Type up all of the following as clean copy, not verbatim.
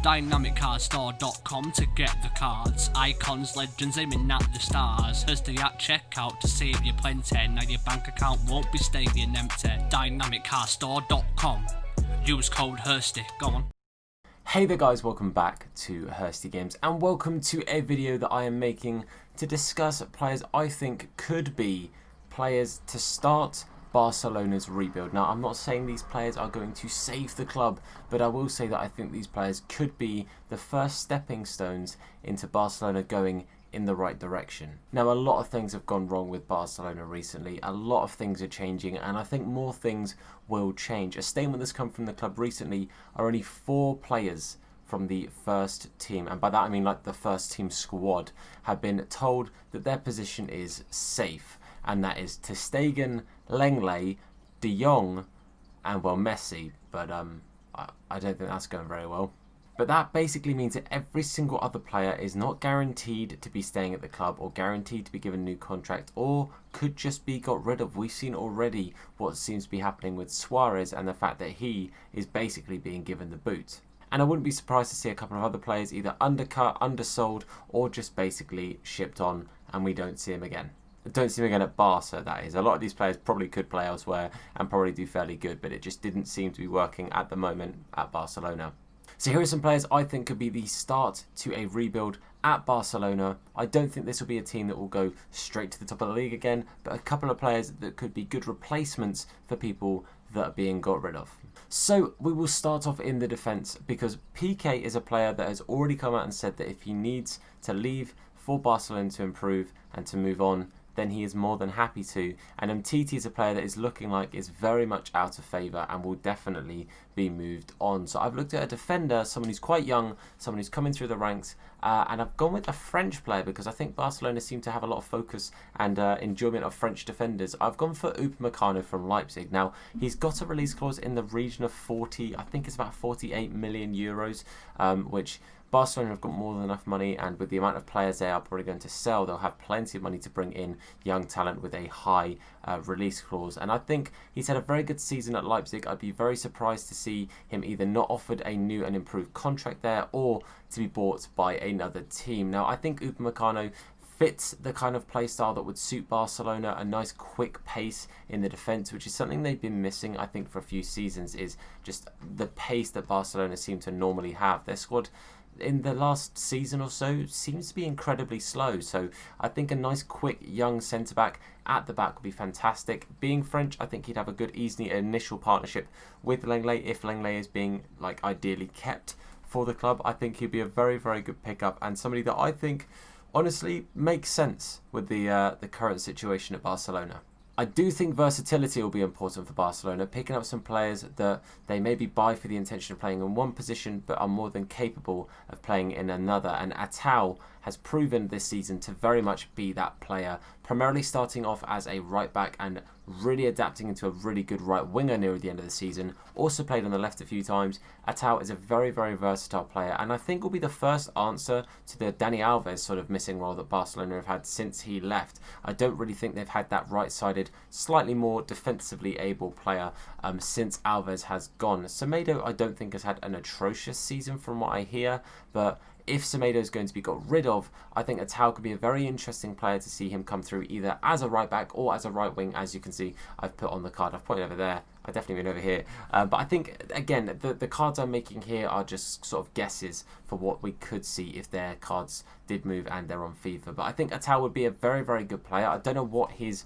DynamicCardStore.com to get the cards, icons, legends aiming at the stars. Hursty at checkout to save you plenty. Now your bank account won't be staying empty. DynamicCardStore.com. Use code Hursty. Go on. Hey there guys, welcome back to Hursty Games and welcome to a video that I am making to discuss players I think could be players to start Barcelona's rebuild. Now, I'm not saying these players are going to save the club, but I will say that I think these players could be the first stepping stones into Barcelona going in the right direction. Now, a lot of things have gone wrong with Barcelona recently. A lot of things are changing, and I think more things will change. A statement that's come from the club recently are only 4 players from the first team, and by that I mean like the first team squad, have been told that their position is safe. And that is ter Stegen, Lenglet, De Jong, and well, MESSI. But I don't think that's going very well. But that basically means that every single other player is not guaranteed to be staying at the club or guaranteed to be given a new contract or could just be got rid of. We've seen already what seems to be happening with Suarez and the fact that he is basically being given the boot. And I wouldn't be surprised to see a couple of other players either undercut, undersold, or just basically shipped on and we don't see him again. Don't see him again at Barca, that is. A lot of these players probably could play elsewhere and probably do fairly good, but it just didn't seem to be working at the moment at Barcelona. So here are some players I think could be the start to a rebuild at Barcelona. I don't think this will be a team that will go straight to the top of the league again, but a couple of players that could be good replacements for people that are being got rid of. So we will start off in the defence because PK is a player that has already come out and said that if he needs to leave for Barcelona to improve and to move on, then he is more than happy to. And Umtiti is a player that is looking like is very much out of favour and will definitely be moved on. So I've looked at a defender, someone who's quite young, someone who's coming through the ranks, and I've gone with a French player because I think Barcelona seem to have a lot of focus and enjoyment of French defenders. I've gone for Upamecano from Leipzig. Now, he's got a release clause in the region of 40, I think it's about 48 million euros, which Barcelona have got more than enough money, and with the amount of players they are probably going to sell, they'll have plenty of money to bring in young talent with a high release clause. And I think he's had a very good season at Leipzig. I'd be very surprised to see him either not offered a new and improved contract there or to be bought by another team. Now, I think Upamecano fits the kind of play style that would suit Barcelona, a nice quick pace in the defence, which is something they've been missing, I think, for a few seasons, is just the pace that Barcelona seem to normally have. Their squad in the last season or so seems to be incredibly slow, so I think a nice quick young centre-back at the back would be fantastic. Being French, I think he'd have a good easy initial partnership with Lenglet if Lenglet is being like ideally kept for the club. I think he'd be a very, very good pickup and somebody that I think honestly makes sense with the current situation at Barcelona. I do think versatility will be important for Barcelona, picking up some players that they maybe buy for the intention of playing in one position but are more than capable of playing in another. And Atau has proven this season to very much be that player, primarily starting off as a right back and really adapting into a really good right winger near the end of the season. Also played on the left a few times. Atau is a very, very versatile player and I think will be the first answer to the Dani Alves sort of missing role that Barcelona have had since he left. I don't really think they've had that right-sided, slightly more defensively able player since Alves has gone. Semedo I don't think has had an atrocious season from what I hear, but if Semedo is going to be got rid of, I think Atau could be a very interesting player to see him come through either as a right back or as a right wing. As you can see, I've put on the card. I've pointed over there. I definitely been over here. But I think, again, the cards I'm making here are just sort of guesses for what we could see if their cards did move and they're on FIFA. But I think Atau would be a very, very good player. I don't know what his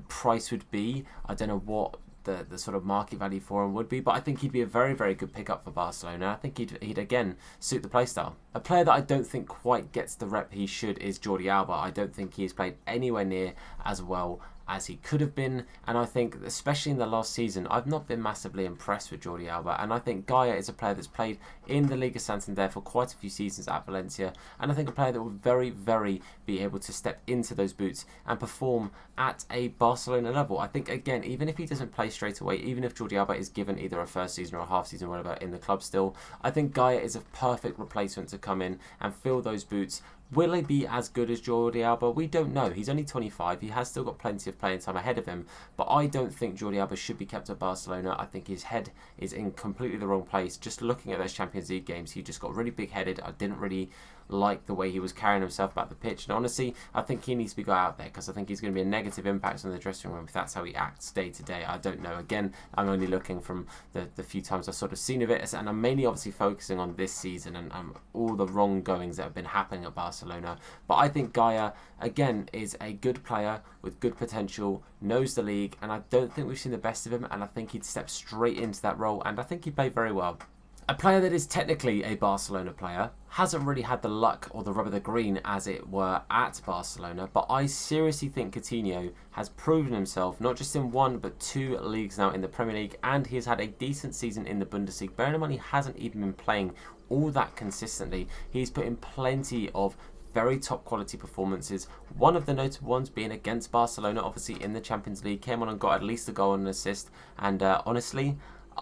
price would be. I don't know what the sort of market value for him would be, but I think he'd be a very, very good pickup for Barcelona. I think he'd again suit the playstyle. A player that I don't think quite gets the rep he should is Jordi Alba. I don't think he's played anywhere near as well as he could have been, and I think especially in the last season I've not been massively impressed with Jordi Alba, and I think Gaia is a player that's played in the Liga Santander for quite a few seasons at Valencia, and I think a player that would very, very be able to step into those boots and perform at a Barcelona level. I think, again, even if he doesn't play straight away, even if Jordi Alba is given either a first season or a half season or whatever in the club still, I think Gaia is a perfect replacement to come in and fill those boots Will he be as good as Jordi Alba? We don't know. He's only 25. He has still got plenty of playing time ahead of him. But I don't think Jordi Alba should be kept at Barcelona. I think his head is in completely the wrong place. Just looking at those Champions League games, he just got really big-headed. I didn't really like the way he was carrying himself about the pitch. And honestly, I think he needs to be got out there because I think he's going to be a negative impact on the dressing room if that's how he acts day to day. I don't know. Again, I'm only looking from the few times I've sort of seen of it. And I'm mainly obviously focusing on this season and all the wrong-goings that have been happening at Barcelona. But I think Gaia, again, is a good player with good potential, knows the league, and I don't think we've seen the best of him, and I think he'd step straight into that role, and I think he played very well. A player that is technically a Barcelona player, hasn't really had the luck or the rub of the green, as it were, at Barcelona, but I seriously think Coutinho has proven himself, not just in one, but 2 leagues now in the Premier League, and he has had a decent season in the Bundesliga. Bearing in mind he hasn't even been playing all that consistently. He's put in plenty of very top quality performances. One of the notable ones being against Barcelona, obviously in the Champions League, came on and got at least a goal and an assist, and honestly,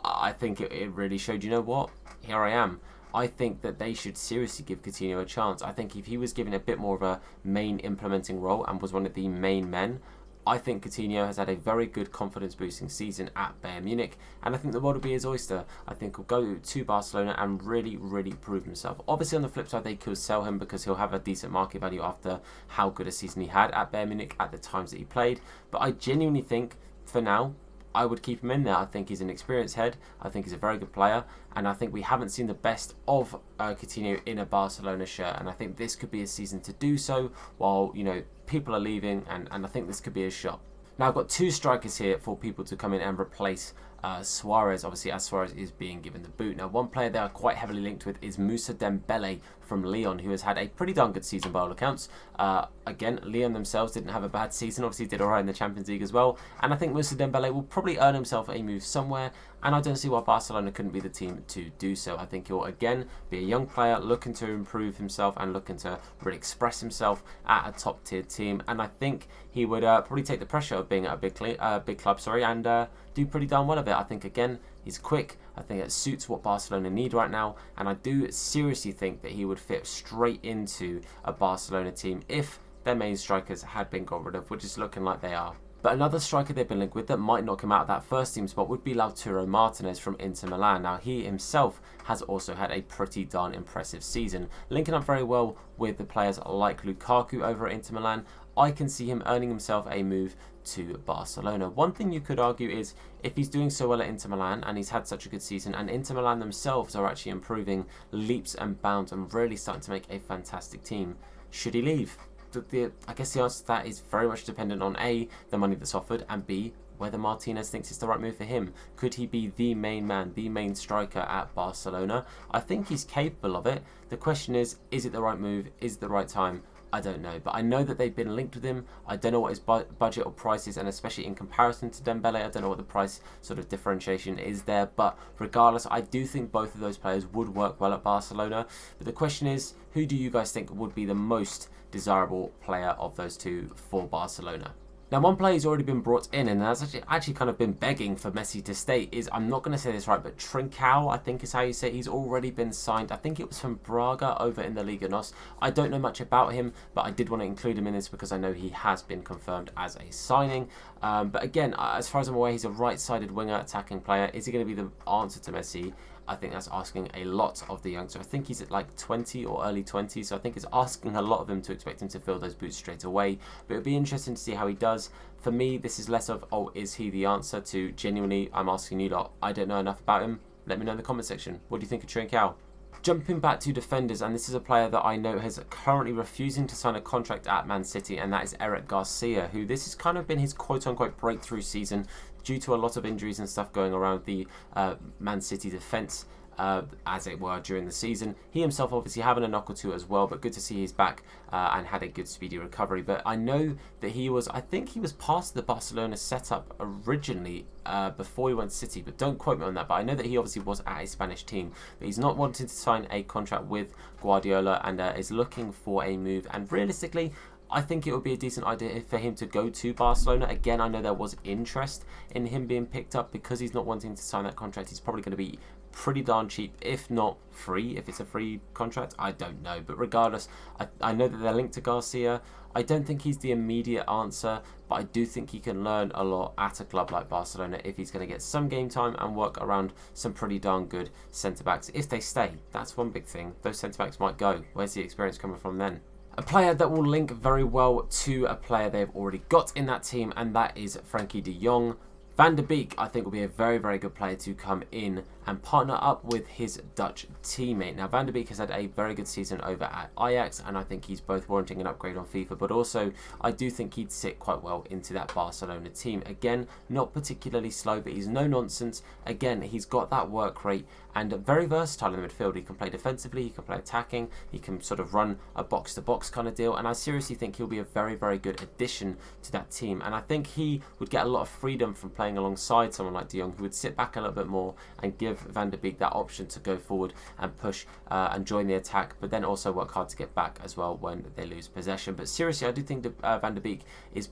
I think it really showed, you know what, here I am. I think that they should seriously give Coutinho a chance. I think if he was given a bit more of a main implementing role and was one of the main men, I think Coutinho has had a very good confidence boosting season at Bayern Munich, and I think the world will be his oyster. I think he'll go to Barcelona and really prove himself. Obviously on the flip side, they could sell him because he'll have a decent market value after how good a season he had at Bayern Munich at the times that he played. But I genuinely think for now, I would keep him in there. I think he's an experienced head. I think he's a very good player. And I think we haven't seen the best of Coutinho in a Barcelona shirt. And I think this could be a season to do so while, you know, people are leaving. And I think this could be a shot. Now, I've got 2 strikers here for people to come in and replace Suarez, obviously, as Suarez is being given the boot. Now, one player they are quite heavily linked with is Moussa Dembele from Lyon, who has had a pretty darn good season by all accounts. Again, Lyon themselves didn't have a bad season, obviously did alright in the Champions League as well, and I think Moussa Dembele will probably earn himself a move somewhere, and I don't see why Barcelona couldn't be the team to do so. I think he'll, again, be a young player looking to improve himself and looking to really express himself at a top-tier team, and I think he would probably take the pressure of being at a big club, and do pretty darn well of it. I think, again, he's quick. I think it suits what Barcelona need right now, and I do seriously think that he would fit straight into a Barcelona team if their main strikers had been got rid of, which is looking like they are. But another striker they've been linked with that might knock him out of that first team spot would be Lautaro Martinez from Inter Milan. Now, he himself has also had a pretty darn impressive season, linking up very well with the players like Lukaku over at Inter Milan. I can see him earning himself a move to Barcelona. One thing you could argue is if he's doing so well at Inter Milan and he's had such a good season, and Inter Milan themselves are actually improving leaps and bounds and really starting to make a fantastic team, should he leave? I guess the answer to that is very much dependent on A, the money that's offered, and B, whether Martinez thinks it's the right move for him. Could he be the main man, the main striker at Barcelona? I think he's capable of it. The question is it the right move? Is it the right time? I don't know, but I know that they've been linked with him. I don't know what his budget or price is, and especially in comparison to Dembele, I don't know what the price sort of differentiation is there, but regardless, I do think both of those players would work well at Barcelona. But the question is, who do you guys think would be the most desirable player of those two for Barcelona? Now, one player who's already been brought in and has actually kind of been begging for Messi to stay is, I'm not going to say this right, but Trincao, I think is how you say it. He's already been signed. I think it was from Braga over in the Liga NOS. I don't know much about him, but I did want to include him in this because I know he has been confirmed as a signing. But again, as far as I'm aware, he's a right-sided winger attacking player. Is he going to be the answer to Messi? I think that's asking a lot of the youngster. I think he's at like 20 or early 20s, so I think it's asking a lot of him to expect him to fill those boots straight away. But it'll be interesting to see how he does. For me, this is less of, oh, is he the answer, to genuinely, I'm asking you lot, I don't know enough about him. Let me know in the comment section. What do you think of Trincao? Jumping back to defenders, and this is a player that I know has currently refusing to sign a contract at Man City, and that is Eric Garcia, who this has kind of been his quote-unquote breakthrough season due to a lot of injuries and stuff going around the Man City defence, as it were, during the season. He himself obviously having a knock or two as well, but good to see he's back and had a good speedy recovery. But I know that I think he was past the Barcelona setup originally before he went to City, but don't quote me on that. But I know that he obviously was at a Spanish team, but he's not wanting to sign a contract with Guardiola and is looking for a move. And realistically, I think it would be a decent idea for him to go to Barcelona. Again, I know there was interest in him being picked up because he's not wanting to sign that contract. He's probably going to be pretty darn cheap, if not free. If it's a free contract, I don't know. But regardless, I know that they're linked to Garcia. I don't think he's the immediate answer, but I do think he can learn a lot at a club like Barcelona if he's going to get some game time and work around some pretty darn good centre-backs. If they stay, that's one big thing. Those centre-backs might go. Where's the experience coming from then? A player that will link very well to a player they've already got in that team, and that is Frankie de Jong. Van de Beek, I think, will be a very, very good player to come in and partner up with his Dutch teammate. Now, Van de Beek has had a very good season over at Ajax, and I think he's both warranting an upgrade on FIFA, but also I do think he'd sit quite well into that Barcelona team. Again, not particularly slow, but he's no nonsense. Again, he's got that work rate and very versatile in the midfield. He can play defensively, he can play attacking, he can sort of run a box-to-box kind of deal, and I seriously think he'll be a very, very good addition to that team. And I think he would get a lot of freedom from playing alongside someone like de Jong, who would sit back a little bit more and give Van de Beek that option to go forward and push and join the attack, but then also work hard to get back as well when they lose possession. But seriously, I do think that Van de Beek is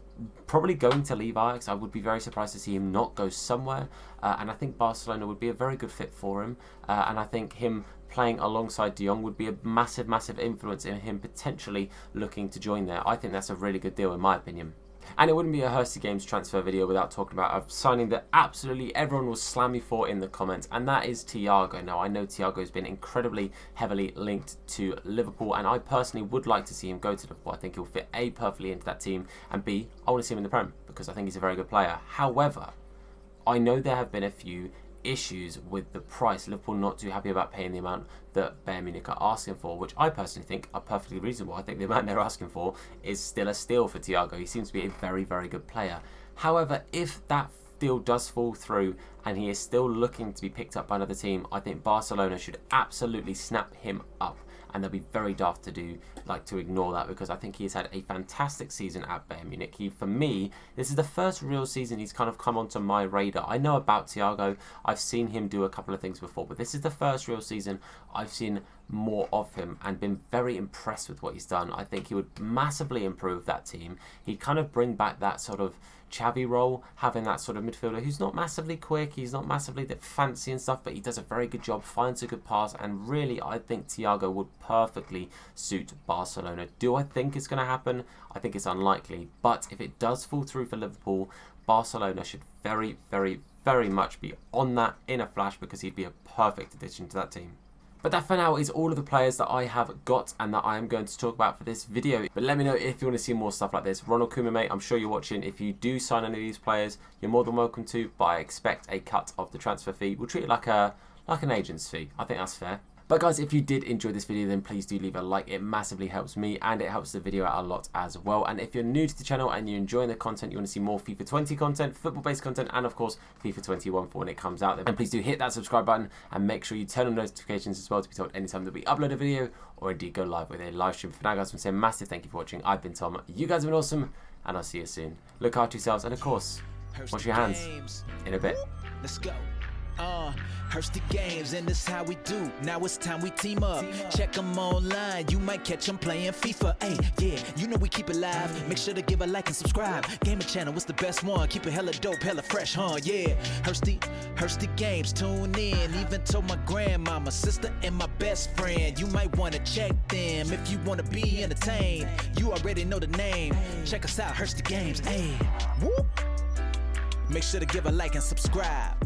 probably going to leave Ajax. I would be very surprised to see him not go somewhere, and I think Barcelona would be a very good fit for him, and I think him playing alongside de Jong would be a massive, massive influence in him potentially looking to join there. I think that's a really good deal in my opinion. And it wouldn't be a Hursty Games transfer video without talking about a signing that absolutely everyone will slam me for in the comments, and that is Thiago. Now, I know Thiago has been incredibly heavily linked to Liverpool, and I personally would like to see him go to Liverpool. I think he'll fit A, perfectly into that team, and B, I want to see him in the Prem because I think he's a very good player. However, I know there have been a few issues with the price. Liverpool not too happy about paying the amount that Bayern Munich are asking for, which I personally think are perfectly reasonable. I think the amount they're asking for is still a steal for Thiago. He seems to be a very, very good player. However, if that deal does fall through and he is still looking to be picked up by another team, I think Barcelona should absolutely snap him up, and they'll be very daft to ignore that, because I think he has had a fantastic season at Bayern Munich. For me, this is the first real season he's kind of come onto my radar. I know about Thiago, I've seen him do a couple of things before, but this is the first real season I've seen more of him and been very impressed with what he's done. I think he would massively improve that team. He'd kind of bring back that sort of Xavi role, having that sort of midfielder who's not massively quick, he's not massively that fancy and stuff, but he does a very good job, finds a good pass, and really I think Thiago would perfectly suit Barcelona. Do I think it's going to happen? I think it's unlikely, but if it does fall through for Liverpool, Barcelona should very, very, very much be on that in a flash, because he'd be a perfect addition to that team. But that for now is all of the players that I have got and that I am going to talk about for this video. But let me know if you want to see more stuff like this. Ronald Koeman, mate, I'm sure you're watching. If you do sign any of these players, you're more than welcome to, but I expect a cut of the transfer fee. We'll treat it like an agent's fee. I think that's fair. But guys, if you did enjoy this video, then please do leave a like. It massively helps me and it helps the video out a lot as well. And if you're new to the channel and you're enjoying the content, you want to see more FIFA 20 content, football-based content, and of course FIFA 21 for when it comes out, then please do hit that subscribe button and make sure you turn on notifications as well to be told anytime that we upload a video or indeed go live with a live stream. For now, guys, I'm saying a massive thank you for watching. I've been Tom. You guys have been awesome, and I'll see you soon. Look after yourselves, and of course, wash your hands in a bit. Let's go. Hursty Games, and this how we do. Now it's time we team up. Check them online, you might catch them playing FIFA. Hey, yeah, you know we keep it live. Make sure to give a like and subscribe. Gaming channel, what's the best one? Keep it hella dope, hella fresh, huh? Yeah, Hursty Games, tune in. Even told my grandmama, sister, and my best friend. You might want to check them if you want to be entertained. You already know the name. Check us out, Hursty Games. Hey, whoop. Make sure to give a like and subscribe.